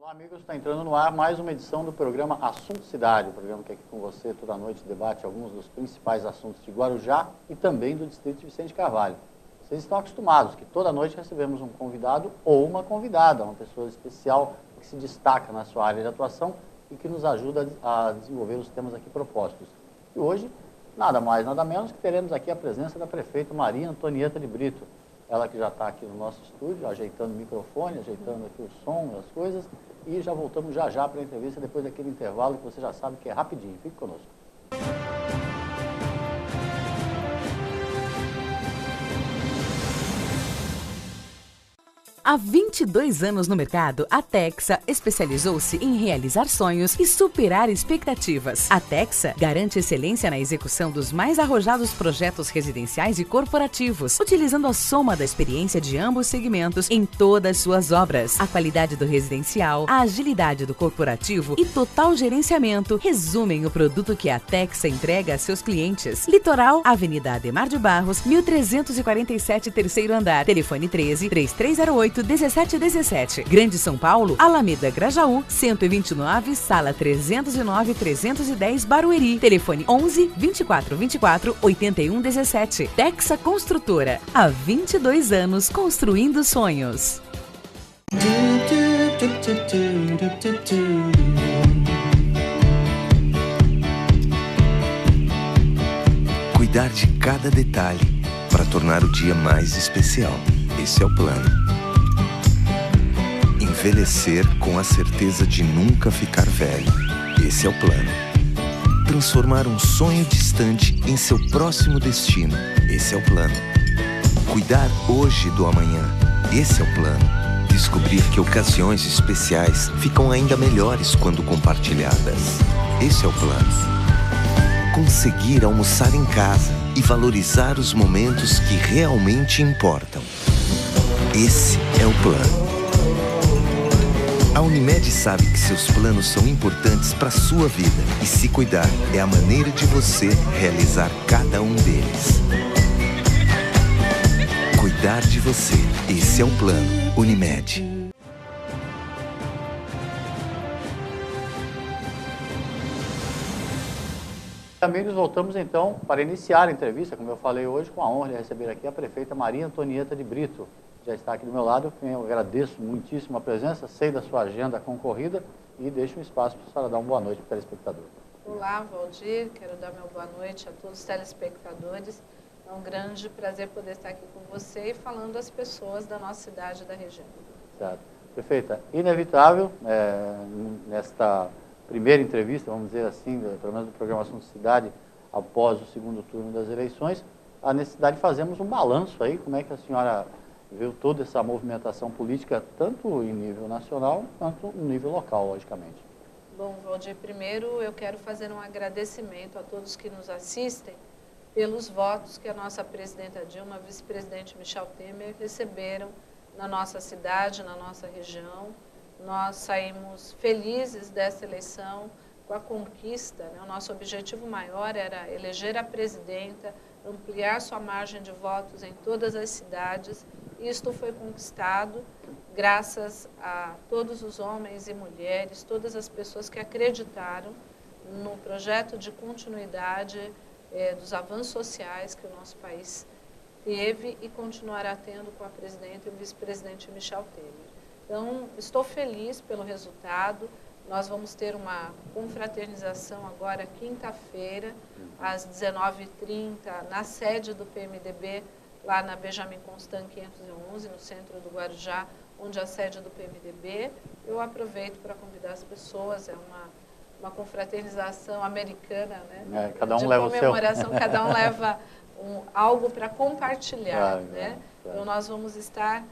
Olá, amigos, está entrando no ar mais uma edição do programa Assunto Cidade, o programa que aqui com você toda noite debate alguns dos principais assuntos de Guarujá e também do distrito de Vicente Carvalho. Vocês estão acostumados que toda noite recebemos um convidado ou uma convidada, uma pessoa especial que se destaca na sua área de atuação e que nos ajuda a desenvolver os temas aqui propostos. E hoje, nada mais, nada menos que teremos aqui a presença da prefeita Maria Antonieta de Brito. Ela que já está aqui no nosso estúdio, ajeitando o microfone, ajeitando aqui o som e as coisas. E já voltamos já para a entrevista, depois daquele intervalo que você já sabe que é rapidinho. Fique conosco. Há 22 anos no mercado, a Texa especializou-se em realizar sonhos e superar expectativas. A Texa garante excelência na execução dos mais arrojados projetos residenciais e corporativos, utilizando a soma da experiência de ambos segmentos em todas suas obras. A qualidade do residencial, a agilidade do corporativo e total gerenciamento resumem o produto que a Texa entrega a seus clientes. Litoral, Avenida Ademar de Barros, 1347, terceiro andar. Telefone 13-3308-1717. Grande São Paulo, Alameda Grajaú, 129, sala 309-310, Barueri. Telefone 11-2424-8117. Texa Construtora. Há 22 anos construindo sonhos. Cuidar de cada detalhe para tornar o dia mais especial. Esse é o plano. Envelhecer com a certeza de nunca ficar velho. Esse é o plano. Transformar um sonho distante em seu próximo destino. Esse é o plano. Cuidar hoje do amanhã. Esse é o plano. Descobrir que ocasiões especiais ficam ainda melhores quando compartilhadas. Esse é o plano. Conseguir almoçar em casa e valorizar os momentos que realmente importam. Esse é o plano. A Unimed sabe que seus planos são importantes para a sua vida e se cuidar é a maneira de você realizar cada um deles. Cuidar de você. Esse é o plano. Unimed. Amigos, voltamos então para iniciar a entrevista, como eu falei hoje, com a honra de receber aqui a prefeita Maria Antonieta de Brito. Já está aqui do meu lado, eu agradeço muitíssimo a presença, sei da sua agenda concorrida e deixo um espaço para a senhora dar uma boa noite para o telespectador. Olá, Valdir, quero dar meu boa noite a todos os telespectadores. É um grande prazer poder estar aqui com você e falando às pessoas da nossa cidade e da região. Certo. Prefeita, inevitável, nesta primeira entrevista, vamos dizer assim, pelo menos do programa Assunto Cidade, após o segundo turno das eleições, a necessidade de fazermos um balanço aí, como é que a senhora viu toda essa movimentação política, tanto em nível nacional, quanto no nível local, logicamente. Bom, Valdir, primeiro eu quero fazer um agradecimento a todos que nos assistem pelos votos que a nossa presidenta Dilma, vice-presidente Michel Temer receberam na nossa cidade, na nossa região. Nós saímos felizes dessa eleição com a conquista, né? O nosso objetivo maior era eleger a presidenta, ampliar sua margem de votos em todas as cidades. Isto foi conquistado graças a todos os homens e mulheres, todas as pessoas que acreditaram no projeto de continuidade dos avanços sociais que o nosso país teve e continuará tendo com a presidenta e o vice-presidente Michel Temer. Então, estou feliz pelo resultado. Nós vamos ter uma confraternização agora, quinta-feira, às 19h30, na sede do PMDB, lá na Benjamin Constant 511, no centro do Guarujá, onde é a sede do PMDB. Eu aproveito para convidar as pessoas, é uma confraternização americana, né? Cada um leva o seu. De comemoração, cada um leva algo para compartilhar, claro, né? Claro. Então, nós vamos estar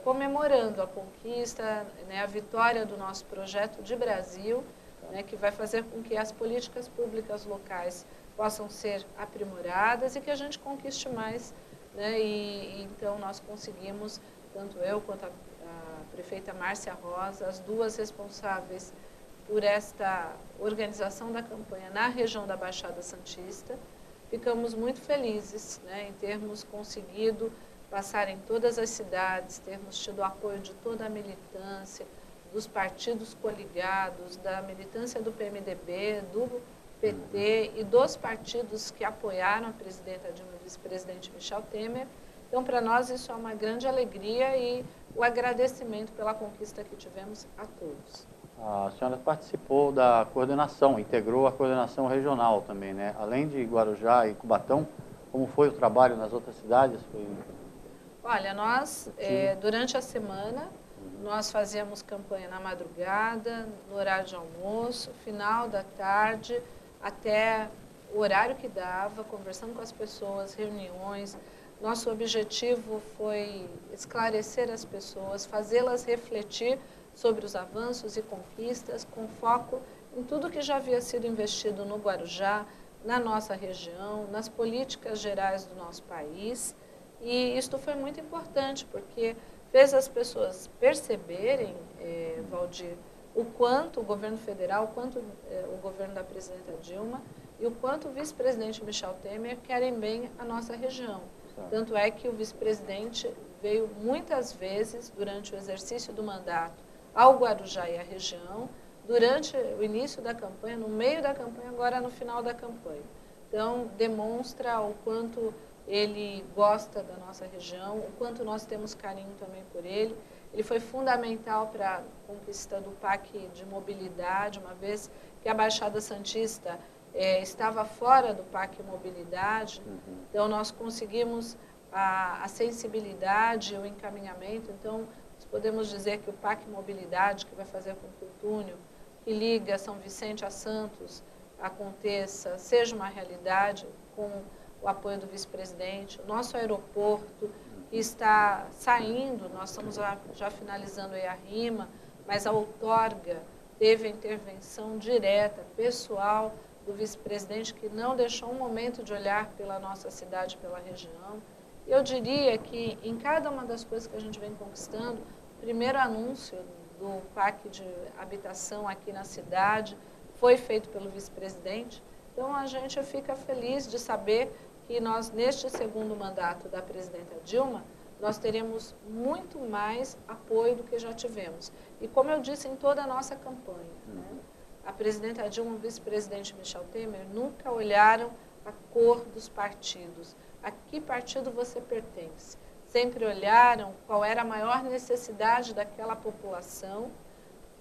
comemorando a conquista, né, a vitória do nosso projeto de Brasil, né, que vai fazer com que as políticas públicas locais possam ser aprimoradas e que a gente conquiste mais, né, e então nós conseguimos, tanto eu quanto a prefeita Márcia Rosa, as duas responsáveis por esta organização da campanha na região da Baixada Santista, ficamos muito felizes, né, em termos conseguido passar em todas as cidades, termos tido o apoio de toda a militância, dos partidos coligados, da militância do PMDB, do PT e dos partidos que apoiaram a presidenta Dilma e o vice-presidente Michel Temer. Então, para nós, isso é uma grande alegria e o agradecimento pela conquista que tivemos a todos. A senhora participou da coordenação, integrou a coordenação regional também, né? Além de Guarujá e Cubatão, como foi o trabalho nas outras cidades? Olha, nós, durante a semana, nós fazíamos campanha na madrugada, no horário de almoço, final da tarde, até o horário que dava, conversando com as pessoas, reuniões. Nosso objetivo foi esclarecer as pessoas, fazê-las refletir sobre os avanços e conquistas, com foco em tudo que já havia sido investido no Guarujá, na nossa região, nas políticas gerais do nosso país. E isto foi muito importante, porque fez as pessoas perceberem, Valdir, o quanto o governo federal, o quanto o governo da presidenta Dilma e o quanto o vice-presidente Michel Temer querem bem a nossa região. Tanto é que o vice-presidente veio muitas vezes durante o exercício do mandato ao Guarujá e à região, durante o início da campanha, no meio da campanha, agora no final da campanha. Então, demonstra o quanto ele gosta da nossa região, o quanto nós temos carinho também por ele. Ele foi fundamental para a conquista do PAC de mobilidade, uma vez que a Baixada Santista estava fora do PAC Mobilidade, então nós conseguimos a sensibilidade, o encaminhamento. Então, nós podemos dizer que o PAC Mobilidade, que vai fazer com que o túnel que liga São Vicente a Santos aconteça, seja uma realidade com o apoio do vice-presidente. O nosso aeroporto que está saindo, nós estamos já finalizando aí a RIMA, mas a outorga teve a intervenção direta, pessoal, do vice-presidente, que não deixou um momento de olhar pela nossa cidade, pela região. Eu diria que em cada uma das coisas que a gente vem conquistando, o primeiro anúncio do PAC de habitação aqui na cidade foi feito pelo vice-presidente. Então, a gente fica feliz de saber que nós, neste segundo mandato da presidenta Dilma, nós teremos muito mais apoio do que já tivemos. E como eu disse em toda a nossa campanha, né? A presidenta Dilma e o vice-presidente Michel Temer nunca olharam a cor dos partidos. A que partido você pertence? Sempre olharam qual era a maior necessidade daquela população,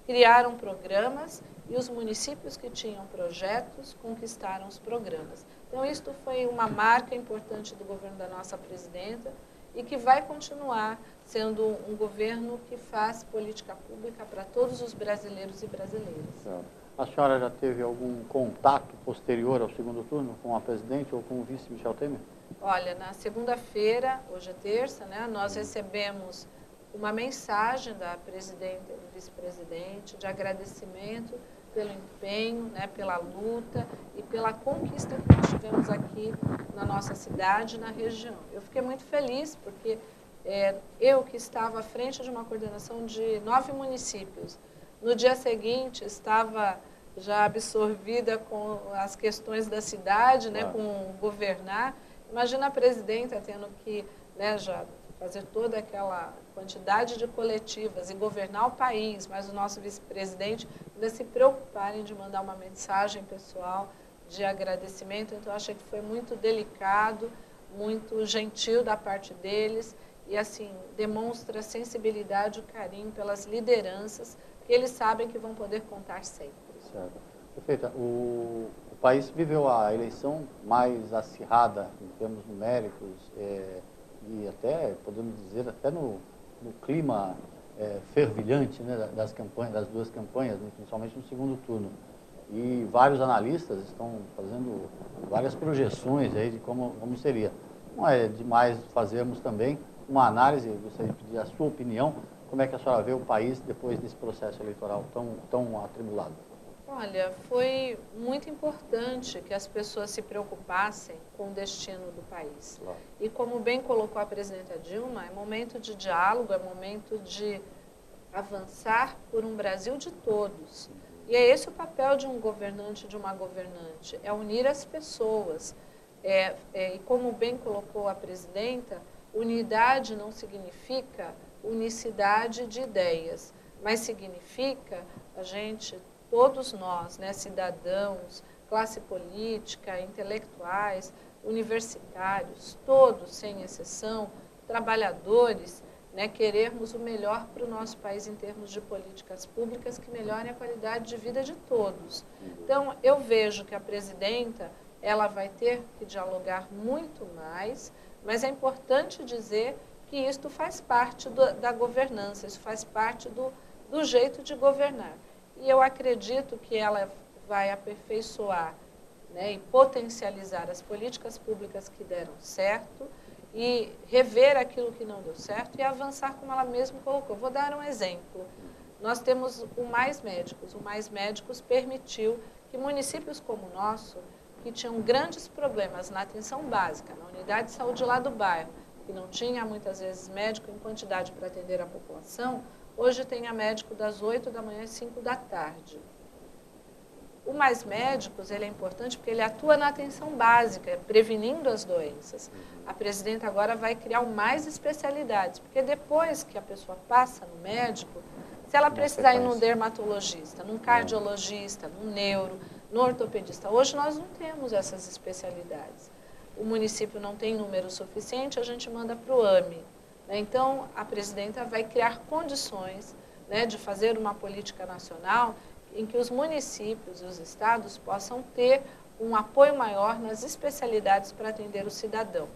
criaram programas e os municípios que tinham projetos conquistaram os programas. Então, isto foi uma marca importante do governo da nossa presidenta e que vai continuar sendo um governo que faz política pública para todos os brasileiros e brasileiras. A senhora já teve algum contato posterior ao segundo turno com a presidente ou com o vice Michel Temer? Olha, na segunda-feira, hoje é terça, né, nós recebemos uma mensagem da presidenta e do vice-presidente de agradecimento pelo empenho, né, pela luta e pela conquista que nós tivemos aqui na nossa cidade e na região. Eu fiquei muito feliz porque eu que estava à frente de uma coordenação de 9 municípios, no dia seguinte estava já absorvida com as questões da cidade, né, com governar. Imagina a presidenta tendo que, né, já fazer toda aquela quantidade de coletivas e governar o país, mas o nosso vice-presidente ainda se preocuparem de mandar uma mensagem pessoal de agradecimento. Então, eu achei que foi muito delicado, muito gentil da parte deles e, assim, demonstra sensibilidade e carinho pelas lideranças que eles sabem que vão poder contar sempre. Certo. Prefeita, o país viveu a eleição mais acirrada em termos numéricos e até, podemos dizer, até no clima fervilhante, né, das campanhas, das duas campanhas, né, principalmente no segundo turno. E vários analistas estão fazendo várias projeções aí de como seria. Não é demais fazermos também uma análise, gostaria de pedir a sua opinião, como é que a senhora vê o país depois desse processo eleitoral tão atribulado? Olha, foi muito importante que as pessoas se preocupassem com o destino do país. Claro. E como bem colocou a presidenta Dilma, é momento de diálogo, é momento de avançar por um Brasil de todos. E é esse o papel de um governante, de uma governante, é unir as pessoas. E como bem colocou a presidenta, unidade não significa unicidade de ideias. mas significa a gente, todos nós, né, cidadãos, classe política, intelectuais, universitários, todos, sem exceção, trabalhadores, né, querermos o melhor para o nosso país em termos de políticas públicas que melhorem a qualidade de vida de todos. Então, eu vejo que a presidenta, ela vai ter que dialogar muito mais, mas é importante dizer que isto faz parte da governança, isso faz parte do jeito de governar. E eu acredito que ela vai aperfeiçoar, né, e potencializar as políticas públicas que deram certo e rever aquilo que não deu certo e avançar como ela mesma colocou. Vou dar um exemplo. Nós temos o Mais Médicos. O Mais Médicos permitiu que municípios como o nosso, que tinham grandes problemas na atenção básica, na unidade de saúde lá do bairro, que não tinha muitas vezes médico em quantidade para atender a população, hoje tenha médico das 8 da manhã às 5 da tarde. O Mais Médicos, ele é importante porque ele atua na atenção básica, prevenindo as doenças. A presidenta agora vai criar o Mais Especialidades, porque depois que a pessoa passa no médico, se ela precisar ir num dermatologista, num cardiologista, num neuro, no ortopedista, hoje nós não temos essas especialidades. O município não tem número suficiente, a gente manda para o AME. Então, a presidenta vai criar condições, né, de fazer uma política nacional em que os municípios e os estados possam ter um apoio maior nas especialidades para atender o cidadão.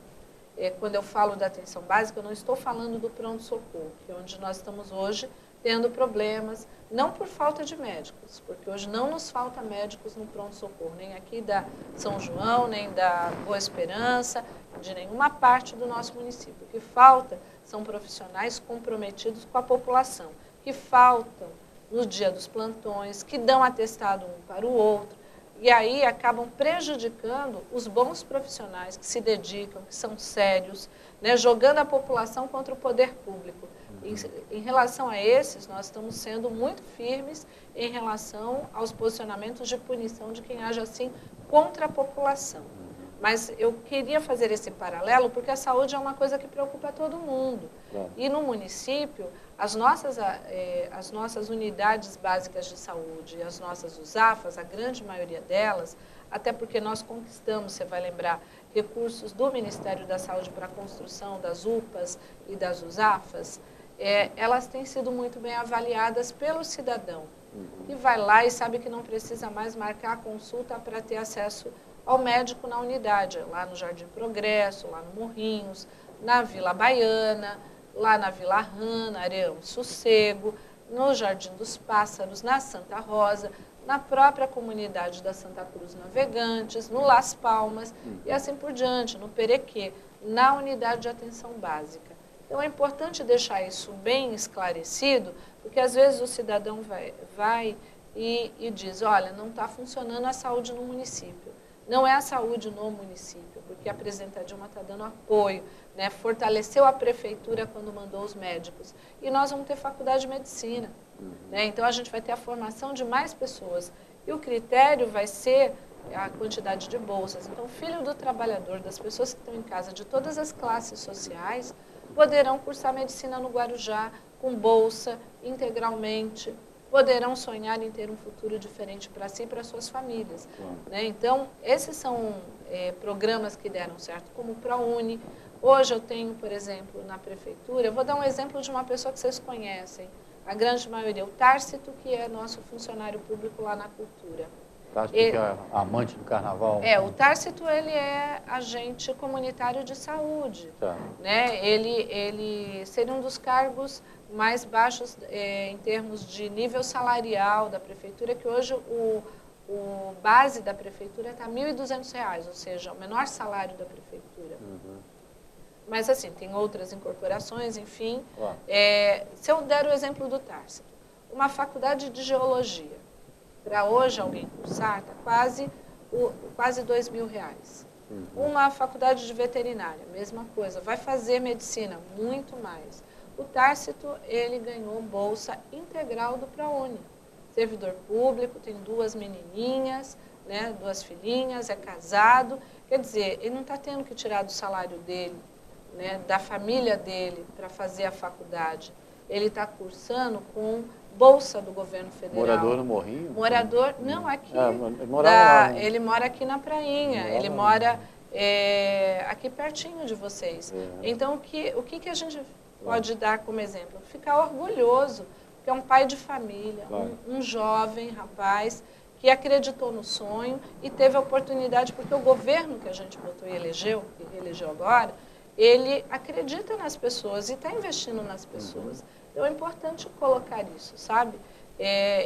Quando eu falo da atenção básica, eu não estou falando do pronto-socorro, que é onde nós estamos hoje tendo problemas, não por falta de médicos, porque hoje não nos falta médicos no pronto-socorro, nem aqui da São João, nem da Boa Esperança, de nenhuma parte do nosso município. O que falta são profissionais comprometidos com a população, que faltam no dia dos plantões, que dão atestado um para o outro, e aí acabam prejudicando os bons profissionais que se dedicam, que são sérios, né, jogando a população contra o poder público. Em relação a esses, nós estamos sendo muito firmes em relação aos posicionamentos de punição de quem age assim contra a população. Mas eu queria fazer esse paralelo porque a saúde é uma coisa que preocupa todo mundo. E no município, as nossas unidades básicas de saúde, as nossas USAFAs, a grande maioria delas, até porque nós conquistamos, você vai lembrar, recursos do Ministério da Saúde para a construção das UPAs e das USAFAs, elas têm sido muito bem avaliadas pelo cidadão, que vai lá e sabe que não precisa mais marcar a consulta para ter acesso ao médico na unidade, lá no Jardim Progresso, lá no Morrinhos, na Vila Baiana, lá na Vila Rana, Areão Sossego, no Jardim dos Pássaros, na Santa Rosa, na própria comunidade da Santa Cruz Navegantes, no Las Palmas e assim por diante, no Perequê, na unidade de atenção básica. Então é importante deixar isso bem esclarecido, porque às vezes o cidadão vai e diz, olha, não está funcionando a saúde no município. Não é a saúde no município, porque a presidenta Dilma está dando apoio, né? Fortaleceu a prefeitura quando mandou os médicos. E nós vamos ter faculdade de medicina. Né? Então, a gente vai ter a formação de mais pessoas. E o critério vai ser a quantidade de bolsas. Então, o filho do trabalhador, das pessoas que estão em casa, de todas as classes sociais, poderão cursar medicina no Guarujá com bolsa, integralmente. Poderão sonhar em ter um futuro diferente para si e para suas famílias. Né? Então, esses são programas que deram certo, como o ProUni. Hoje eu tenho, por exemplo, na prefeitura, eu vou dar um exemplo de uma pessoa que vocês conhecem, a grande maioria, o Tárcito, que é nosso funcionário público lá na cultura. Tárcito, que é amante do carnaval. O Tárcito, ele é agente comunitário de saúde. Tá. Né? Ele seria um dos cargos mais baixos em termos de nível salarial da prefeitura, que hoje o base da prefeitura está R$ 1.200, ou seja, o menor salário da prefeitura. Mas assim, tem outras incorporações, enfim. Se eu der o exemplo do Tárcito, uma faculdade de geologia, para hoje alguém cursar, está quase R$2.000. Uma faculdade de veterinária, mesma coisa, vai fazer medicina, muito mais. O Tárcito, ele ganhou bolsa integral do ProUni. Servidor público, tem 2 menininhas, né, 2 filhinhas, é casado. Quer dizer, ele não está tendo que tirar do salário dele, né, da família dele, para fazer a faculdade. Ele está cursando com bolsa do governo federal. Morador no Morrinho? Morador, não, aqui. Ele mora aqui na Prainha, ele mora aqui pertinho de vocês. Então, o que a gente pode dar como exemplo? Ficar orgulhoso, porque é um pai de família, um jovem rapaz que acreditou no sonho e teve a oportunidade, porque o governo que a gente botou e elegeu, que reelegeu agora, ele acredita nas pessoas e está investindo nas pessoas. Então é importante colocar isso, sabe?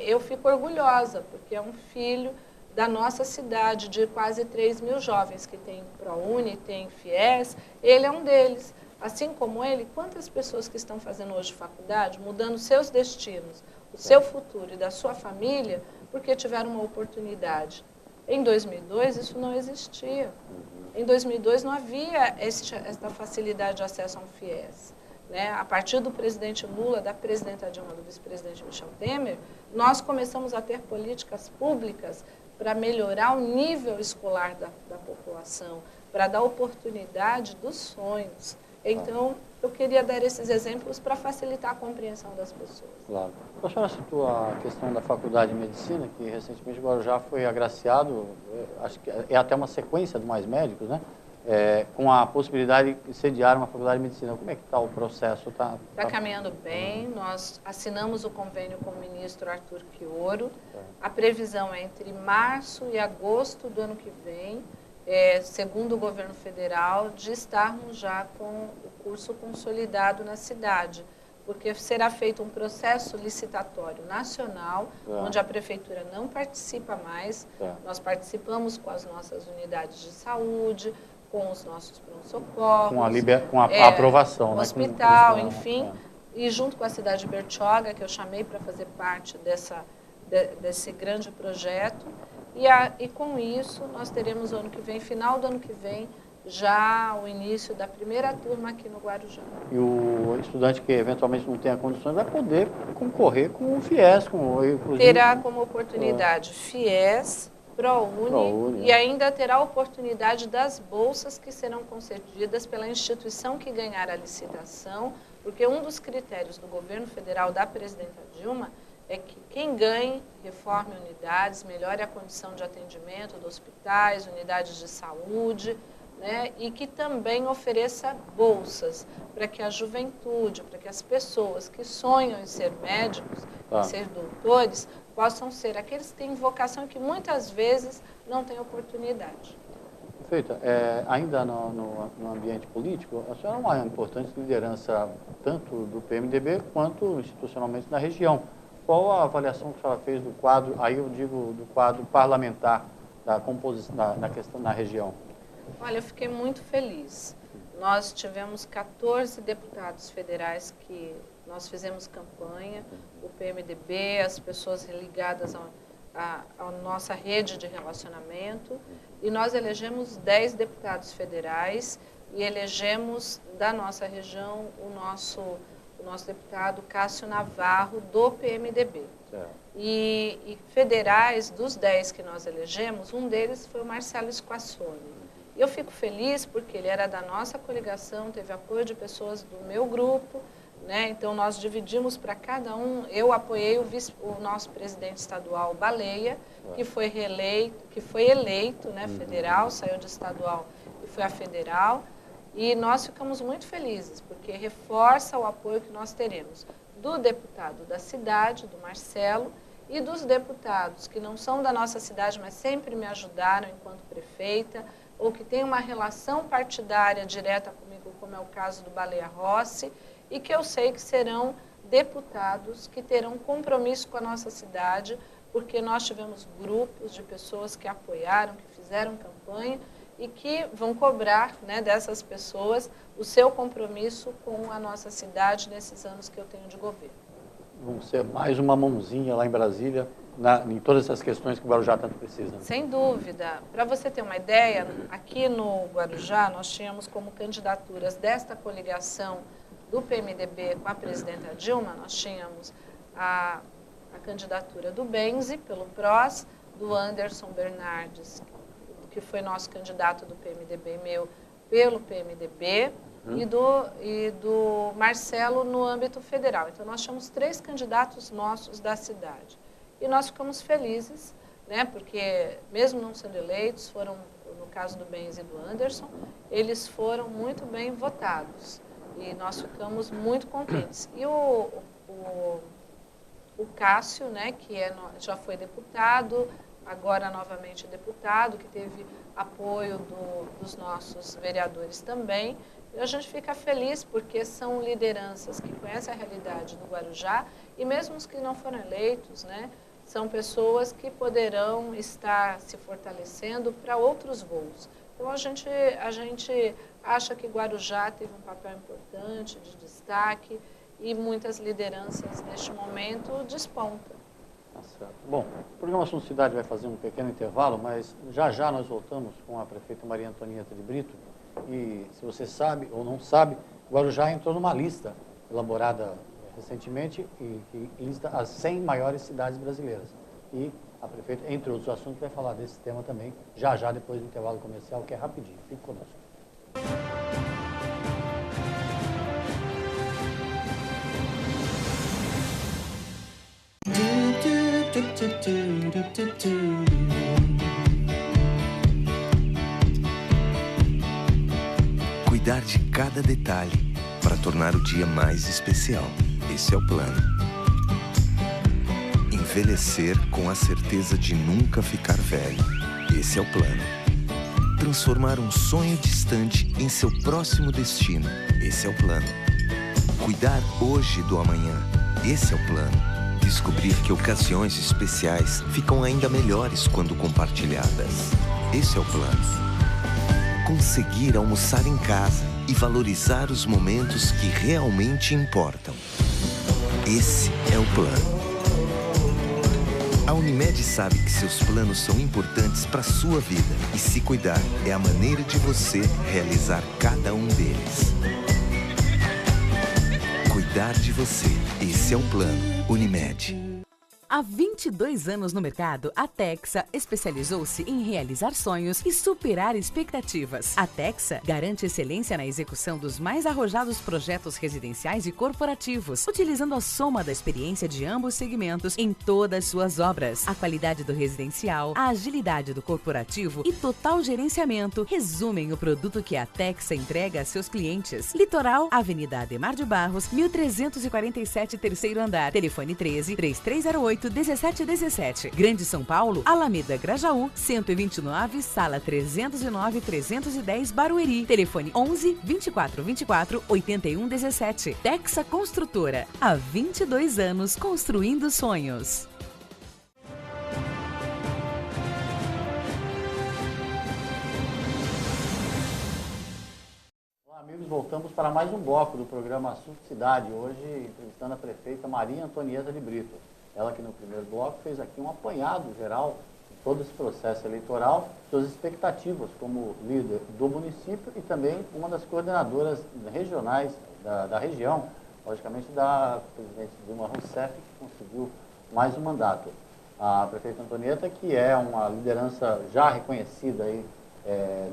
Eu fico orgulhosa, porque é um filho da nossa cidade, de quase 3 mil jovens que tem ProUni, tem FIES, ele é um deles. Assim como ele, quantas pessoas que estão fazendo hoje faculdade, mudando seus destinos, o seu futuro e da sua família, porque tiveram uma oportunidade. Em 2002, isso não existia. Em 2002, não havia esta facilidade de acesso a um FIES. Né? A partir do presidente Lula, da presidenta Dilma, do vice-presidente Michel Temer, nós começamos a ter políticas públicas para melhorar o nível escolar da população, para dar oportunidade dos sonhos. Então, eu queria dar esses exemplos para facilitar a compreensão das pessoas. Claro. A senhora citou a questão da faculdade de medicina, que recentemente o Guarujá foi agraciado, acho que é até uma sequência do Mais Médicos, né? Com a possibilidade de sediar uma faculdade de medicina. Como é que está o processo? Está caminhando bem. Nós assinamos o convênio com o ministro Arthur Quioro. A previsão é entre março e agosto do ano que vem, segundo o governo federal, de estarmos já com o curso consolidado na cidade, porque será feito um processo licitatório nacional, onde a prefeitura não participa mais. Nós participamos com as nossas unidades de saúde, com os nossos pronto-socorros, com a aprovação, né? Hospital, enfim, e junto com a cidade de Bertioga, que eu chamei para fazer parte desse grande projeto. E com isso, nós teremos o ano que vem, final do ano que vem, já o início da primeira turma aqui no Guarujá. E o estudante que eventualmente não tenha condições vai poder concorrer com o FIES. Terá como oportunidade FIES, ProUni, e ainda terá a oportunidade das bolsas que serão concedidas pela instituição que ganhar a licitação, porque um dos critérios do governo federal da presidenta Dilma é que quem ganhe, reforme unidades, melhore a condição de atendimento dos hospitais, unidades de saúde, né, e que também ofereça bolsas para que a juventude, para que as pessoas que sonham em ser médicos, em ser doutores, possam ser aqueles que têm vocação e que muitas vezes não têm oportunidade. Perfeito. Ainda no ambiente político, a senhora é uma importante liderança tanto do PMDB quanto institucionalmente na região. Qual a avaliação que a senhora fez do quadro, aí eu digo do quadro parlamentar, da composição, na questão na região? Olha, eu fiquei muito feliz. Nós tivemos 14 deputados federais que nós fizemos campanha, o PMDB, as pessoas ligadas à nossa rede de relacionamento, e nós elegemos 10 deputados federais e elegemos da nossa região o nosso deputado Cássio Navarro, do PMDB. E federais, dos 10 que nós elegemos, um deles foi o Marcelo Squassoni. E eu fico feliz porque ele era da nossa coligação, teve apoio de pessoas do meu grupo, né? Então nós dividimos para cada um. Eu apoiei o nosso presidente estadual, Baleia, que foi eleito, né, federal, saiu de estadual e foi a federal. E nós ficamos muito felizes, porque reforça o apoio que nós teremos do deputado da cidade, do Marcelo, e dos deputados que não são da nossa cidade, mas sempre me ajudaram enquanto prefeita, ou que têm uma relação partidária direta comigo, como é o caso do Baleia Rossi, e que eu sei que serão deputados que terão compromisso com a nossa cidade, porque nós tivemos grupos de pessoas que apoiaram, que fizeram campanha, e que vão cobrar, né, dessas pessoas o seu compromisso com a nossa cidade nesses anos que eu tenho de governo. Vamos ser mais uma mãozinha lá em Brasília, em todas essas questões que o Guarujá tanto precisa. Sem dúvida. Para você ter uma ideia, aqui no Guarujá nós tínhamos como candidaturas desta coligação do PMDB com a presidenta Dilma, nós tínhamos a candidatura do Benzi, pelo PROS, do Anderson Bernardes, que foi nosso candidato do PMDB, meu, pelo PMDB, e do Marcelo no âmbito federal. Então, nós tínhamos 3 candidatos nossos da cidade. E nós ficamos felizes, né, porque, mesmo não sendo eleitos, foram, no caso do Benz e do Anderson, eles foram muito bem votados. E nós ficamos muito contentes. E o Cássio, né, que já foi deputado, agora novamente deputado, que teve apoio dos nossos vereadores também. E a gente fica feliz porque são lideranças que conhecem a realidade do Guarujá e mesmo os que não foram eleitos, né, são pessoas que poderão estar se fortalecendo para outros voos. Então, a gente acha que Guarujá teve um papel importante, de destaque, e muitas lideranças, neste momento, despontam. Tá certo. Bom, o programa Assunto Cidade vai fazer um pequeno intervalo, mas já nós voltamos com a prefeita Maria Antonieta de Brito. E, se você sabe ou não sabe, Guarujá entrou numa lista elaborada recentemente e que lista as 100 maiores cidades brasileiras. E a prefeita, entre outros assuntos, vai falar desse tema também, já depois do intervalo comercial, que é rapidinho. Fique conosco. Cuidar de cada detalhe para tornar o dia mais especial. Esse é o plano. Envelhecer com a certeza de nunca ficar velho. Esse é o plano. Transformar um sonho distante em seu próximo destino. Esse é o plano. Cuidar hoje do amanhã. Esse é o plano. Descobrir que ocasiões especiais ficam ainda melhores quando compartilhadas. Esse é o plano. Conseguir almoçar em casa e valorizar os momentos que realmente importam. Esse é o plano. A Unimed sabe que seus planos são importantes para a sua vida e se cuidar é a maneira de você realizar cada um deles. Cuidar de você. Esse é o plano Unimed. Há 22 anos no mercado, a Texa especializou-se em realizar sonhos e superar expectativas. A Texa garante excelência na execução dos mais arrojados projetos residenciais e corporativos, utilizando a soma da experiência de ambos segmentos em todas suas obras. A qualidade do residencial, a agilidade do corporativo e total gerenciamento resumem o produto que a Texa entrega a seus clientes. Litoral, Avenida Ademar de Barros, 1347, terceiro andar. Telefone 13-3308-1717. Grande São Paulo, Alameda Grajaú, 129, sala 309-310, Barueri. Telefone 11-2424-8117. Texa Construtora. Há 22 anos construindo sonhos. Olá, amigos, voltamos para mais um bloco do programa Assunto Cidade. Hoje, entrevistando a prefeita Maria Antonieta de Brito. Ela que no primeiro bloco fez aqui um apanhado geral de todo esse processo eleitoral, suas expectativas como líder do município e também uma das coordenadoras regionais da região, logicamente da presidente Dilma Rousseff, que conseguiu mais um mandato. A prefeita Antonieta, que é uma liderança já reconhecida aí,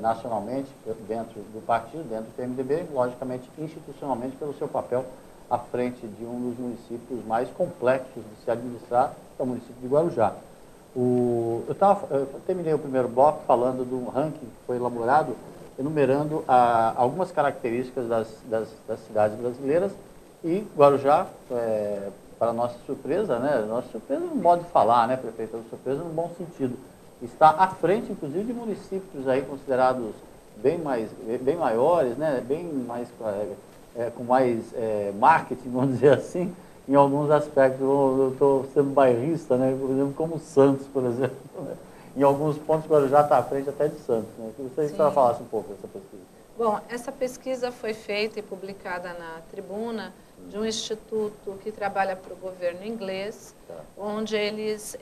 nacionalmente dentro do partido, dentro do PMDB, logicamente institucionalmente pelo seu papel à frente de um dos municípios mais complexos de se administrar, que é o município de Guarujá. Eu terminei o primeiro bloco falando de um ranking que foi elaborado, enumerando algumas características das cidades brasileiras, e Guarujá, para nossa surpresa, né, nossa surpresa no modo de falar, né, prefeita, surpresa no bom sentido, está à frente, inclusive, de municípios aí considerados bem maiores, né, bem mais... com mais marketing, vamos dizer assim, em alguns aspectos. Eu estou sendo bairrista, né? Por exemplo, como Santos, por exemplo. Né? Em alguns pontos, o Guarujá está à frente até de Santos. Né? Que você falasse um pouco dessa pesquisa. Bom, essa pesquisa foi feita e publicada na Tribuna de um instituto que trabalha para o governo inglês, onde eles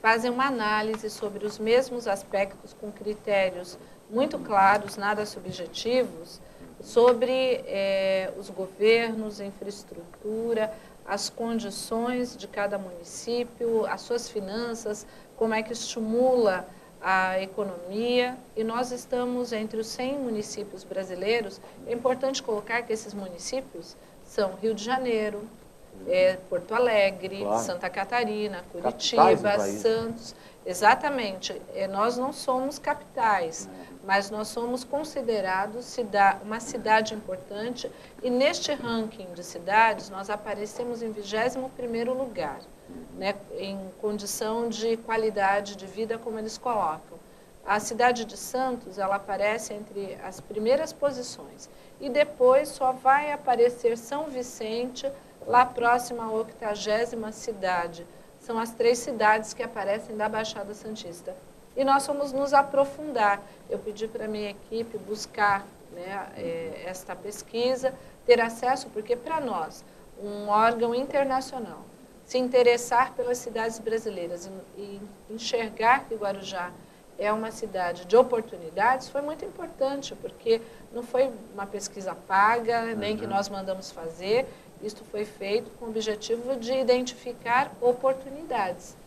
fazem uma análise sobre os mesmos aspectos com critérios muito claros, nada subjetivos, sobre os governos, a infraestrutura, as condições de cada município, as suas finanças, como é que estimula a economia, e nós estamos entre os 100 municípios brasileiros. É importante colocar que esses municípios são Rio de Janeiro, Porto Alegre, claro. Santa Catarina, Curitiba, Santos. Exatamente. Nós não somos capitais, mas nós somos considerados uma cidade importante, e neste ranking de cidades nós aparecemos em 21º lugar, né, em condição de qualidade de vida, como eles colocam. A cidade de Santos, ela aparece entre as primeiras posições, e depois só vai aparecer São Vicente, lá próxima à 80ª cidade. São as 3 cidades que aparecem da Baixada Santista. E nós fomos nos aprofundar. Eu pedi para a minha equipe buscar, né, esta pesquisa, ter acesso, porque para nós, um órgão internacional, se interessar pelas cidades brasileiras e enxergar que Guarujá é uma cidade de oportunidades, foi muito importante, porque não foi uma pesquisa paga, nem que nós mandamos fazer. Isto foi feito com o objetivo de identificar oportunidades.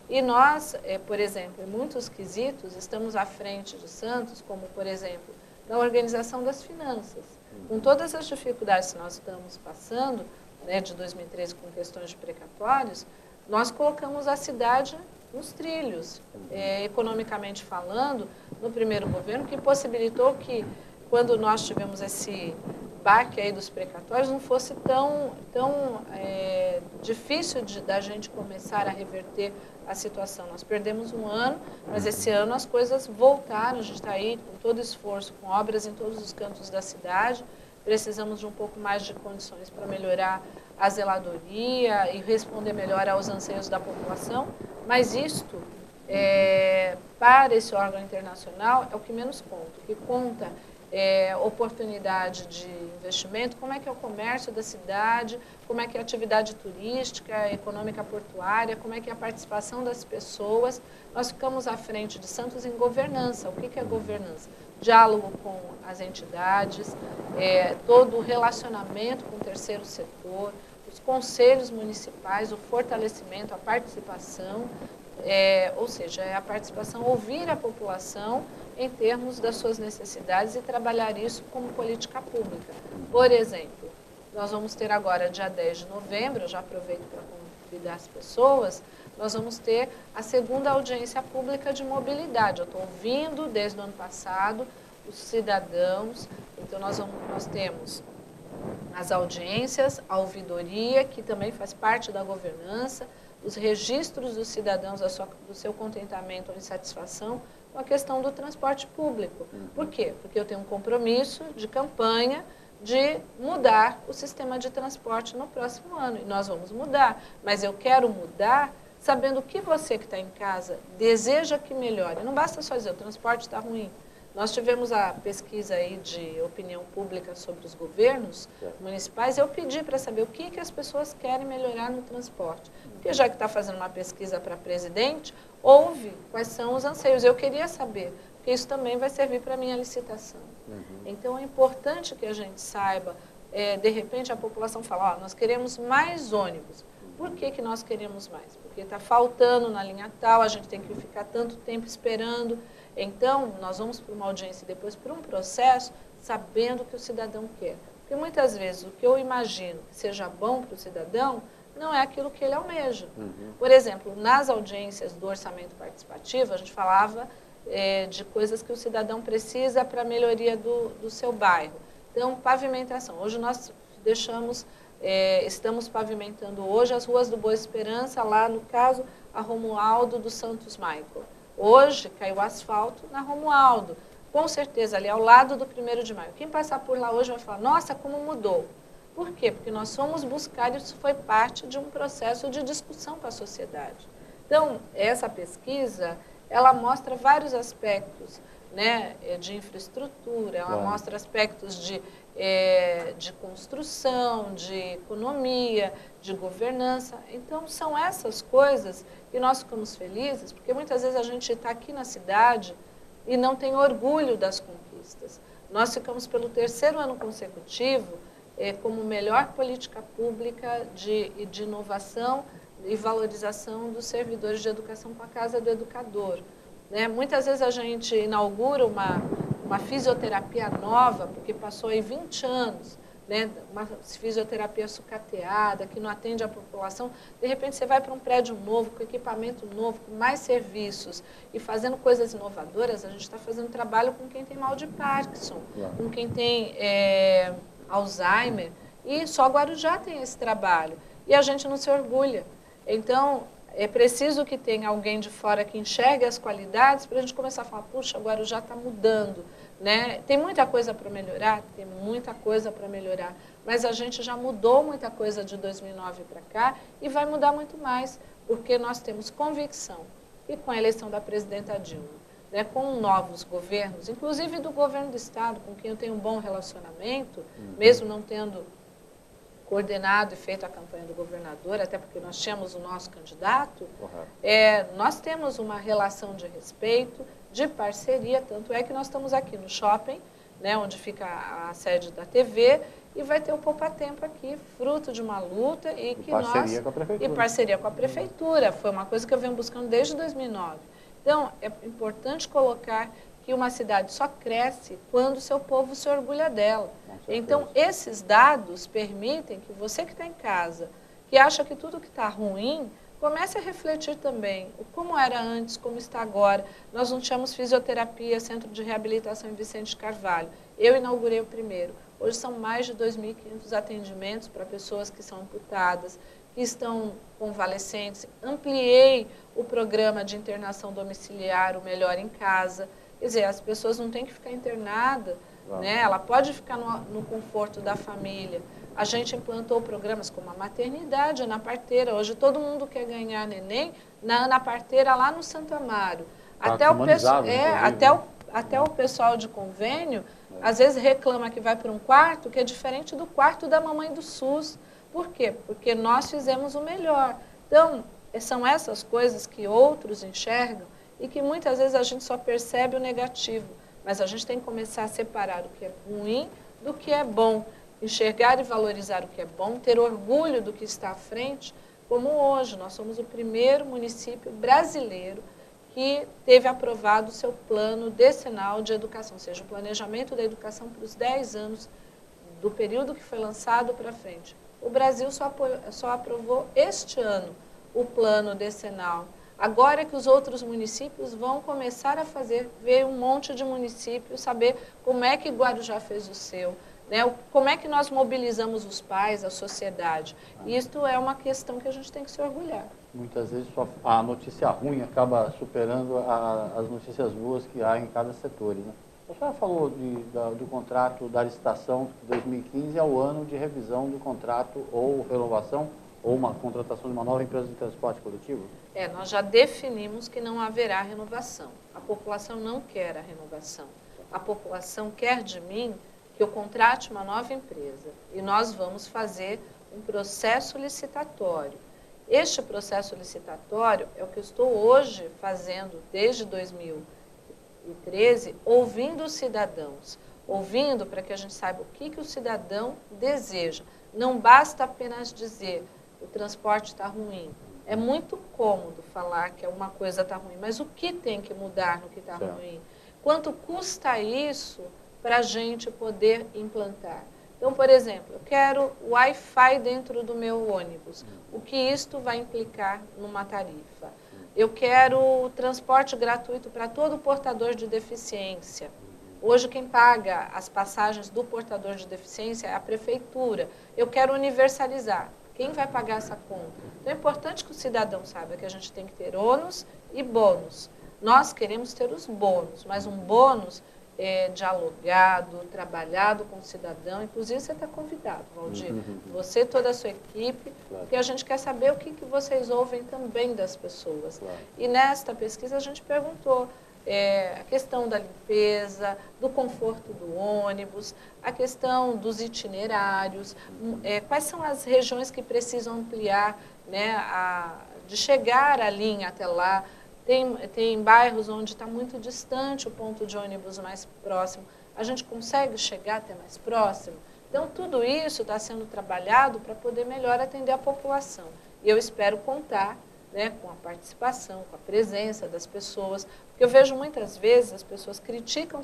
E nós, por exemplo, em muitos quesitos, estamos à frente de Santos, como, por exemplo, na organização das finanças. Com todas as dificuldades que nós estamos passando, né, de 2013 com questões de precatórios, nós colocamos a cidade nos trilhos, economicamente falando, no primeiro governo, que possibilitou que, quando nós tivemos esse baque aí dos precatórios, não fosse tão difícil da gente começar a reverter a situação. Nós perdemos um ano, mas esse ano as coisas voltaram. A gente está aí com todo esforço, com obras em todos os cantos da cidade. Precisamos de um pouco mais de condições para melhorar a zeladoria e responder melhor aos anseios da população, mas isto, para esse órgão internacional, é o que menos conta. O que conta oportunidade de investimento, como é que é o comércio da cidade, como é que é a atividade turística, econômica portuária, como é que é a participação das pessoas. Nós ficamos à frente de Santos em governança. O que é governança? Diálogo com as entidades, todo o relacionamento com o terceiro setor, os conselhos municipais, o fortalecimento, a participação, ou seja, a participação, ouvir a população em termos das suas necessidades e trabalhar isso como política pública. Por exemplo, nós vamos ter agora, dia 10 de novembro, eu já aproveito para convidar as pessoas, nós vamos ter a 2ª audiência pública de mobilidade. Eu estou ouvindo, desde o ano passado, os cidadãos. Então, nós temos as audiências, a ouvidoria, que também faz parte da governança, os registros dos cidadãos do seu contentamento ou insatisfação com a questão do transporte público. Por quê? Porque eu tenho um compromisso de campanha de mudar o sistema de transporte no próximo ano. E nós vamos mudar, mas eu quero mudar sabendo que você que está em casa deseja que melhore. Não basta só dizer o transporte está ruim. Nós tivemos a pesquisa aí de opinião pública sobre os governos municipais. Eu pedi para saber o que as pessoas querem melhorar no transporte. Porque já que está fazendo uma pesquisa para presidente, ouve quais são os anseios. Eu queria saber, porque isso também vai servir para a minha licitação. Então é importante que a gente saiba, de repente a população fala, nós queremos mais ônibus. Por que nós queremos mais? Porque está faltando na linha tal, a gente tem que ficar tanto tempo esperando. Então, nós vamos para uma audiência e depois para um processo, sabendo o que o cidadão quer. Porque muitas vezes o que eu imagino que seja bom para o cidadão não é aquilo que ele almeja. Por exemplo, nas audiências do orçamento participativo, a gente falava de coisas que o cidadão precisa para a melhoria do seu bairro. Então, pavimentação. Hoje nós estamos pavimentando hoje as ruas do Boa Esperança, lá no caso, a Romualdo dos Santos Michael. Hoje caiu asfalto na Romualdo, com certeza ali ao lado do 1º de maio. Quem passar por lá hoje vai falar, nossa, como mudou. Por quê? Porque nós fomos buscar, isso foi parte de um processo de discussão com a sociedade. Então, essa pesquisa, ela mostra vários aspectos, né, de infraestrutura, ela mostra aspectos de construção, de economia, de governança. Então, são essas coisas que nós ficamos felizes, porque muitas vezes a gente está aqui na cidade e não tem orgulho das conquistas. Nós ficamos pelo 3º ano consecutivo como melhor política pública de inovação e valorização dos servidores de educação com a Casa do Educador. né? Muitas vezes a gente inaugura uma fisioterapia nova, porque passou aí 20 anos, né? Uma fisioterapia sucateada, que não atende a população. De repente você vai para um prédio novo, com equipamento novo, com mais serviços e fazendo coisas inovadoras. A gente está fazendo trabalho com quem tem mal de Parkinson, com quem tem Alzheimer, e só Guarujá tem esse trabalho. E a gente não se orgulha. Então, é preciso que tenha alguém de fora que enxergue as qualidades para a gente começar a falar, puxa, Guarujá está mudando, né? Tem muita coisa para melhorar? Tem muita coisa para melhorar, mas a gente já mudou muita coisa de 2009 para cá e vai mudar muito mais, porque nós temos convicção que com a eleição da presidenta Dilma, né, com novos governos, inclusive do governo do Estado, com quem eu tenho um bom relacionamento, mesmo não tendo coordenado e feito a campanha do governador, até porque nós tínhamos o nosso candidato, nós temos uma relação de respeito, de parceria, tanto é que nós estamos aqui no shopping, né, onde fica a sede da TV, e vai ter o Poupa Tempo aqui, fruto de uma luta e que parceria com a prefeitura. E parceria com a prefeitura. Foi uma coisa que eu venho buscando desde 2009. Então, é importante colocar que uma cidade só cresce quando o seu povo se orgulha dela. Então, esses dados permitem que você que está em casa, que acha que tudo que está ruim, comece a refletir também como era antes, como está agora. Nós não tínhamos fisioterapia, centro de reabilitação em Vicente Carvalho. Eu inaugurei o primeiro. Hoje são mais de 2.500 atendimentos para pessoas que são amputadas, que estão convalescentes. Ampliei o programa de internação domiciliar, o Melhor em Casa. Quer dizer, as pessoas não têm que ficar internada, né? Ela pode ficar no conforto da família. A gente implantou programas como a maternidade, a Ana Parteira. Hoje todo mundo quer ganhar neném na Ana Parteira lá no Santo Amaro. Até o pessoal de convênio, às vezes reclama que vai para um quarto que é diferente do quarto da mamãe do SUS. Por quê? Porque nós fizemos o melhor. Então, são essas coisas que outros enxergam e que muitas vezes a gente só percebe o negativo. Mas a gente tem que começar a separar o que é ruim do que é bom. Enxergar e valorizar o que é bom, ter orgulho do que está à frente, como hoje. Nós somos o primeiro município brasileiro que teve aprovado o seu plano decenal de educação, ou seja, o planejamento da educação para os 10 anos do período que foi lançado para frente. O Brasil só aprovou este ano o plano decenal. Agora que os outros municípios vão começar a ver um monte de municípios, saber como é que Guarujá fez o seu, né? Como é que nós mobilizamos os pais, a sociedade. E isto é uma questão que a gente tem que se orgulhar. Muitas vezes a notícia ruim acaba superando as notícias boas que há em cada setor, né? A senhora falou do contrato da licitação de 2015 ao ano de revisão do contrato ou renovação ou uma contratação de uma nova empresa de transporte coletivo? Nós já definimos que não haverá renovação. A população não quer a renovação. A população quer de mim que eu contrate uma nova empresa e nós vamos fazer um processo licitatório. Este processo licitatório é o que eu estou hoje fazendo desde 2013, ouvindo os cidadãos, ouvindo para que a gente saiba o que o cidadão deseja. Não basta apenas dizer o transporte está ruim. É muito cômodo falar que uma coisa está ruim, mas o que tem que mudar no que está ruim? Quanto custa isso para a gente poder implantar? Então, por exemplo, eu quero Wi-Fi dentro do meu ônibus. O que isto vai implicar numa tarifa? Eu quero transporte gratuito para todo portador de deficiência. Hoje, quem paga as passagens do portador de deficiência é a prefeitura. Eu quero universalizar. Quem vai pagar essa conta? Então, é importante que o cidadão saiba que a gente tem que ter ônus e bônus. Nós queremos ter os bônus, mas um bônus dialogado, trabalhado com o cidadão. Inclusive, você está convidado, Valdir. Você e toda a sua equipe, porque a gente quer saber o que vocês ouvem também das pessoas. E nesta pesquisa a gente perguntou a questão da limpeza, do conforto do ônibus, a questão dos itinerários, quais são as regiões que precisam ampliar, né, de chegar a linha até lá. Tem bairros onde está muito distante o ponto de ônibus mais próximo. A gente consegue chegar até mais próximo? Então, tudo isso está sendo trabalhado para poder melhor atender a população. E eu espero contar né, com a participação, com a presença das pessoas, porque eu vejo muitas vezes as pessoas criticam.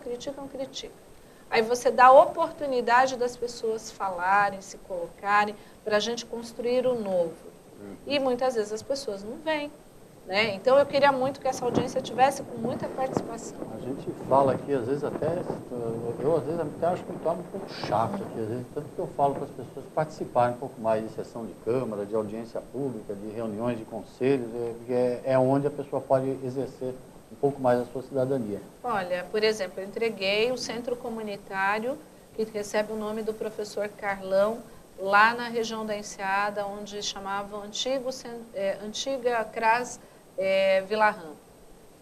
Aí você dá a oportunidade das pessoas falarem, se colocarem, para a gente construir o novo. E muitas vezes as pessoas não vêm. Né? Então eu queria muito que essa audiência tivesse com muita participação. A gente fala aqui, às vezes até, eu às vezes até acho que me torna um pouco chato aqui, às vezes, tanto que eu falo para as pessoas participarem um pouco mais de sessão de Câmara, de audiência pública, de reuniões de conselhos, é onde a pessoa pode exercer um pouco mais a sua cidadania. Olha, por exemplo, eu entreguei o centro comunitário que recebe o nome do professor Carlão, lá na região da Enseada, onde chamavam antiga CRAS Vila Rã.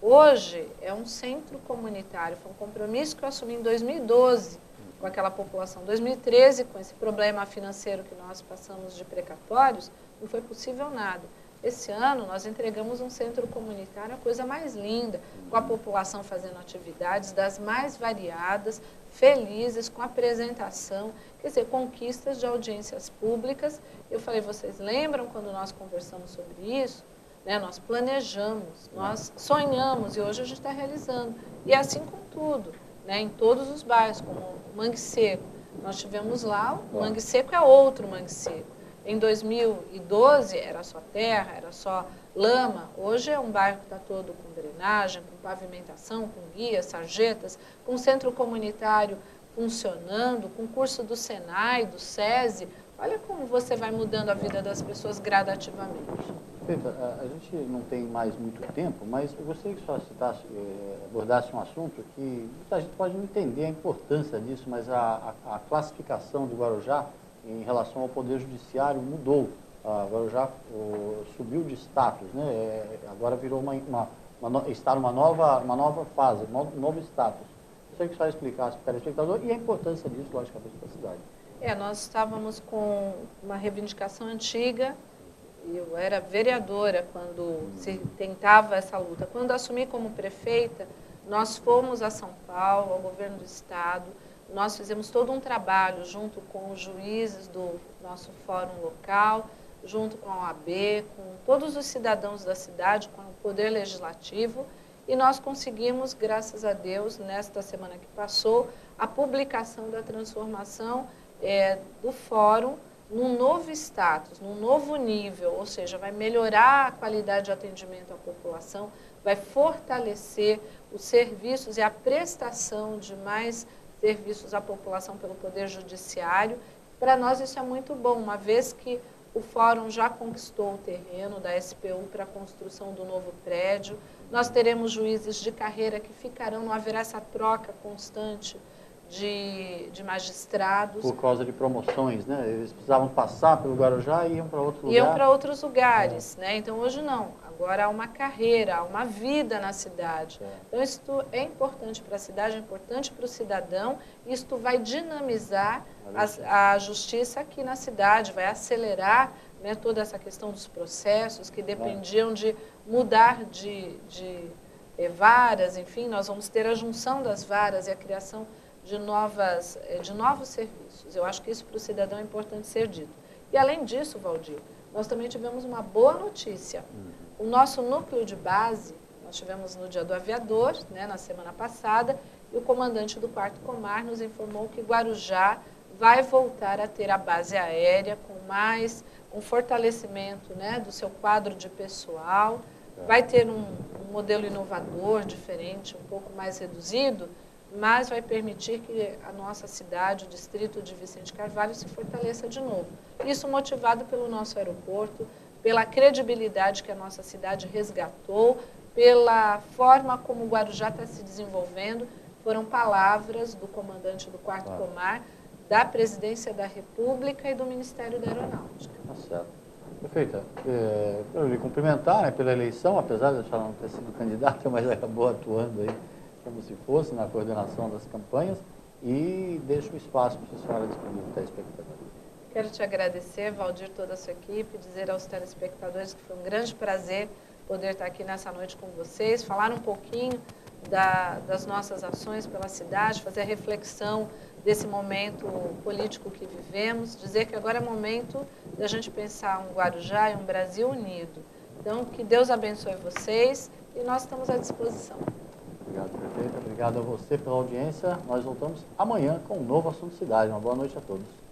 Hoje é um centro comunitário, foi um compromisso que eu assumi em 2012 com aquela população. 2013, com esse problema financeiro que nós passamos de precatórios, não foi possível nada. Esse ano nós entregamos um centro comunitário, a coisa mais linda, com a população fazendo atividades das mais variadas, felizes, com apresentação, quer dizer, conquistas de audiências públicas. Eu falei, vocês lembram quando nós conversamos sobre isso? Né, nós planejamos, nós sonhamos e hoje a gente está realizando. E é assim com tudo, né, em todos os bairros, como Mangue Seco. Nós tivemos lá, o Mangue Seco é outro Mangue Seco. Em 2012 era só terra, era só lama. Hoje é um bairro que está todo com drenagem, com pavimentação, com guias, sarjetas, com centro comunitário funcionando, com curso do Senai, do SESI. Olha como você vai mudando a vida das pessoas gradativamente. A gente não tem mais muito tempo, mas eu gostaria que só citasse, abordasse um assunto que muita gente pode não entender a importância disso, mas a classificação do Guarujá em relação ao Poder Judiciário mudou. A Guarujá subiu de status, né? Agora virou está numa nova fase, um novo status. Gostaria que só explicasse para o telespectador e a importância disso, logicamente, para a cidade. Nós estávamos com uma reivindicação antiga. Eu era vereadora quando se tentava essa luta. Quando assumi como prefeita, nós fomos a São Paulo, ao governo do estado, nós fizemos todo um trabalho junto com os juízes do nosso fórum local, junto com a OAB, com todos os cidadãos da cidade, com o Poder Legislativo, e nós conseguimos, graças a Deus, nesta semana que passou, a publicação da transformação do fórum num novo status, num novo nível, ou seja, vai melhorar a qualidade de atendimento à população, vai fortalecer os serviços e a prestação de mais serviços à população pelo Poder Judiciário. Para nós isso é muito bom, uma vez que o Fórum já conquistou o terreno da SPU para a construção do novo prédio. Nós teremos juízes de carreira que ficarão, não haverá essa troca constante de magistrados. Por causa de promoções, né? Eles precisavam passar pelo Guarujá e iam para outro lugar. Iam para outros lugares, né? Então hoje não. Agora há uma carreira, há uma vida na cidade. Então isso é importante para a cidade, é importante para o cidadão. Isto vai dinamizar a justiça aqui na cidade, vai acelerar, né, toda essa questão dos processos que dependiam de mudar de varas. Enfim, nós vamos ter a junção das varas e a criação de novos serviços. Eu acho que isso para o cidadão é importante ser dito. E além disso, Valdir, nós também tivemos uma boa notícia. O nosso núcleo de base, nós tivemos no Dia do Aviador, né, na semana passada, e o comandante do 4º Comar nos informou que Guarujá vai voltar a ter a base aérea com um fortalecimento, né, do seu quadro de pessoal, vai ter um modelo inovador, diferente, um pouco mais reduzido, mas vai permitir que a nossa cidade, o distrito de Vicente Carvalho, se fortaleça de novo. Isso motivado pelo nosso aeroporto, pela credibilidade que a nossa cidade resgatou, pela forma como o Guarujá está se desenvolvendo. Foram palavras do comandante do 4º Comar, da Presidência da República e do Ministério da Aeronáutica. Tá certo. Prefeita, eu lhe cumprimentar, né, pela eleição, apesar de a senhora não ter sido candidata, mas acabou atuando aí como se fosse na coordenação das campanhas, e deixo o espaço para a senhora despedir do telespectador. Quero te agradecer, Valdir, toda a sua equipe, dizer aos telespectadores que foi um grande prazer poder estar aqui nessa noite com vocês, falar um pouquinho das nossas ações pela cidade, fazer a reflexão desse momento político que vivemos, dizer que agora é momento da gente pensar um Guarujá e um Brasil unido. Então, que Deus abençoe vocês e nós estamos à disposição. Obrigado, prefeita. Obrigado a você pela audiência. Nós voltamos amanhã com um novo Assunto Cidade. Uma boa noite a todos.